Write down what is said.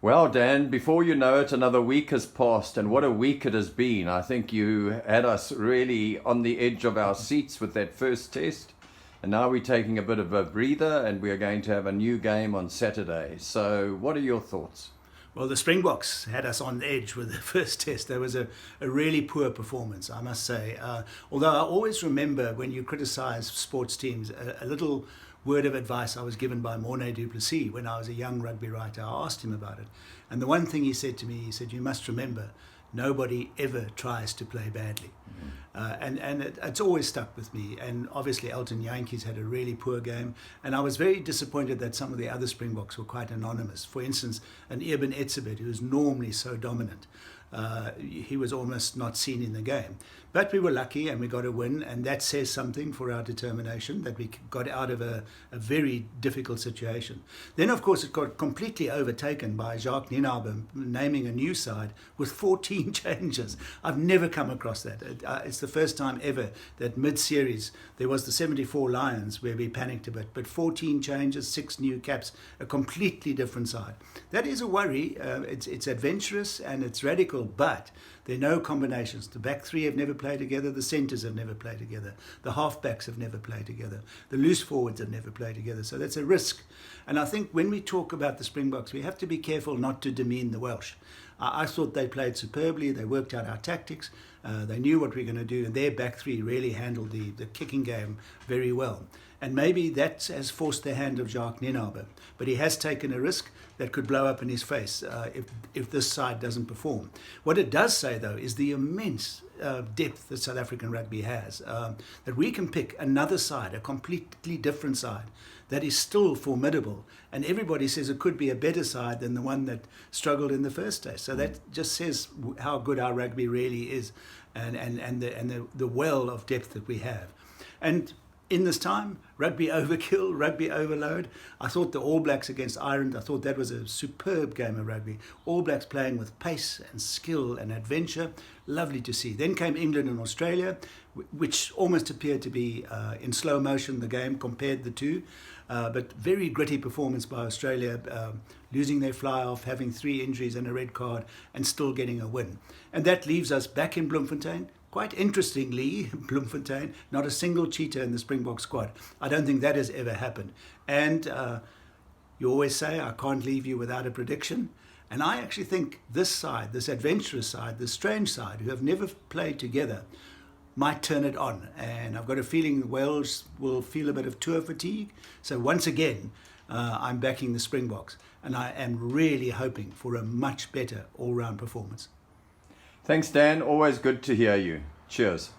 Well, Dan, before you know it, another week has passed, and what a week it has been. I think you had us really on the edge of our seats with that first test, and now we're taking a bit of a breather, and we are going to have a new game on Saturday. So what are your thoughts? Well, the Springboks had us on edge with the first test. There was a really poor performance, I must say. Although I always remember when you criticise sports teams, a little word of advice I was given by Mornay du Plessis when I was a young rugby writer. I asked him about it. And the one thing he said to me, he said, you must remember, nobody ever tries to play badly. It's always stuck with me. And obviously Elton Yankees had a really poor game. And I was very disappointed that some of the other Springboks were quite anonymous. For instance, an Eben Etzebeth, who is normally so dominant, he was almost not seen in the game. But we were lucky and we got a win, and that says something for our determination, that we got out of a very difficult situation. Then, of course, it got completely overtaken by Jacques Nienaber naming a new side with 14 changes. I've never come across that. It's the first time ever that mid-series there was the 74 Lions where we panicked a bit, but 14 changes, 6 new caps, a completely different side. That is a worry. It's adventurous and it's radical, but there are no combinations. The back three have never played together. The centres have never played together. The halfbacks have never played together. The loose forwards have never played together. So that's a risk. And I think when we talk about the Springboks, we have to be careful not to demean the Welsh. I thought they played superbly. They worked out our tactics. They knew what we were going to do. And their back three really handled the kicking game very well. And maybe that has forced the hand of Jacques Nienaber. But he has taken a risk that could blow up in his face if this side doesn't perform. What it does say, though, is the immense depth that South African rugby has, that we can pick another side, a completely different side, that is still formidable. And everybody says it could be a better side than the one that struggled in the first test. So that just says how good our rugby really is and the well of depth that we have. And in this time, rugby overkill, rugby overload. I thought the All Blacks against Ireland, I thought that was a superb game of rugby. All Blacks playing with pace and skill and adventure. Lovely to see. Then came England and Australia, which almost appeared to be in slow motion, the game, compared the two. But very gritty performance by Australia, losing their fly-off, having 3 injuries and a red card, and still getting a win. And that leaves us back in Bloemfontein. Quite interestingly, Bloemfontein, not a single cheater in the Springbok squad. I don't think that has ever happened. And you always say, I can't leave you without a prediction. And I actually think this side, this adventurous side, this strange side, who have never played together, might turn it on. And I've got a feeling Wales will feel a bit of tour fatigue. So once again, I'm backing the Springboks. And I am really hoping for a much better all-round performance. Thanks, Dan. Always good to hear you. Cheers.